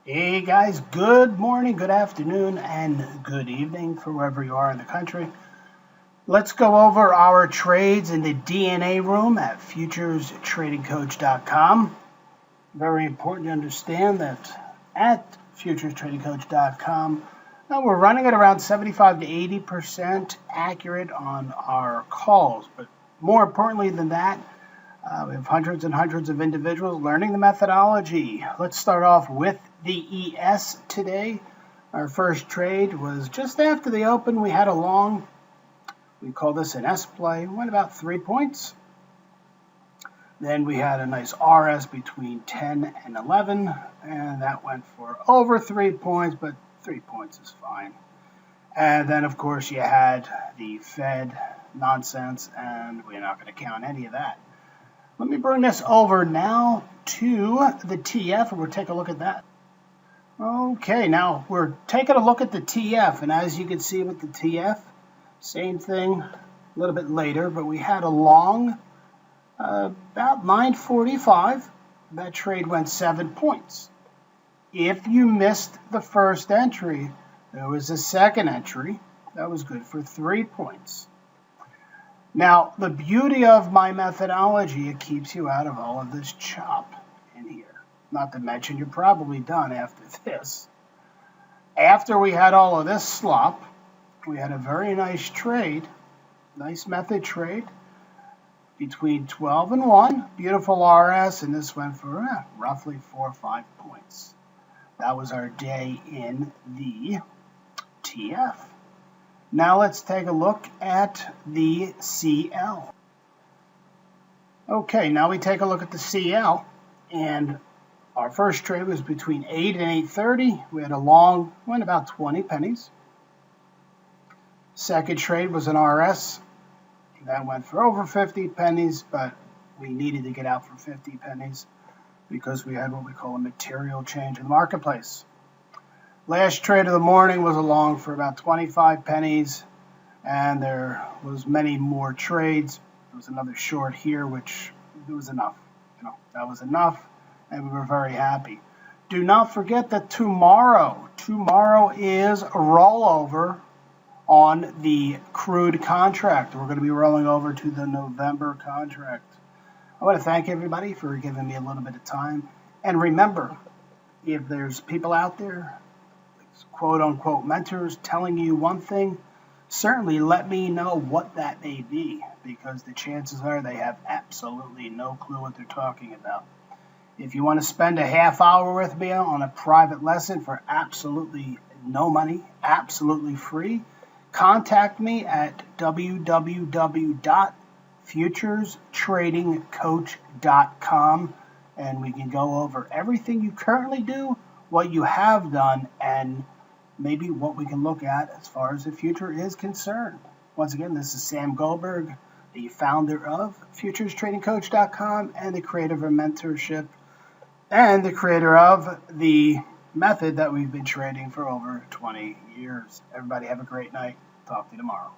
Hey guys, good morning, good afternoon, and good evening from wherever you are in the country. Let's go over our trades in the DNA room at futurestradingcoach.com. Very important to understand that at futurestradingcoach.com, now we're running at around 75 to 80% accurate on our calls. But more importantly than that, we have hundreds and hundreds of individuals learning the methodology. Let's start off with the ES today. Our first trade was just after the open. We had a long, we call this an S play, went about 3 points. Then we had a nice RS between 10 and 11, and that went for over 3 points, but 3 points is fine. And then, of course, you had the Fed nonsense, and we're not going to count any of that. Let me bring this over now to the TF, and we'll take a look at that. Okay, now we're taking a look at the TF, and as you can see with the TF, same thing a little bit later, but we had a long, about 9:45. That trade went 7 points. If you missed the first entry, there was a second entry that was good for 3 points. Now, the beauty of my methodology, it keeps you out of all of this chop in here. Not to mention, you're probably done after this. After we had all of this slop, we had a very nice trade, nice method trade, between 12 and 1, beautiful RS, and this went for roughly 4 or 5 points. That was our day in the TF. Now let's take a look at the CL. Okay, now we take a look at the CL, and our first trade was between 8 and 8:30. We had a long, went about 20 pennies. Second trade was an RS. That went for over 50 pennies, but we needed to get out for 50 pennies because we had what we call a material change in the marketplace. Last trade of the morning was a long for about 25 pennies, and there was many more trades. There was another short here, which it was enough. That was enough, and we were very happy. Do not forget that tomorrow is a rollover on the crude contract. We're going to be rolling over to the November contract. I want to thank everybody for giving me a little bit of time. And remember, if there's people out there, quote-unquote mentors, telling you one thing, certainly let me know what that may be, because the chances are they have absolutely no clue what they're talking about. If you want to spend a half hour with me on a private lesson for absolutely no money, absolutely free, contact me at www.futurestradingcoach.com, and we can go over everything you currently do, what you have done, and maybe what we can look at as far as the future is concerned. Once again, this is Sam Goldberg, the founder of futurestradingcoach.com and the creator of mentorship and the creator of the method that we've been trading for over 20 years. Everybody have a great night. Talk to you tomorrow.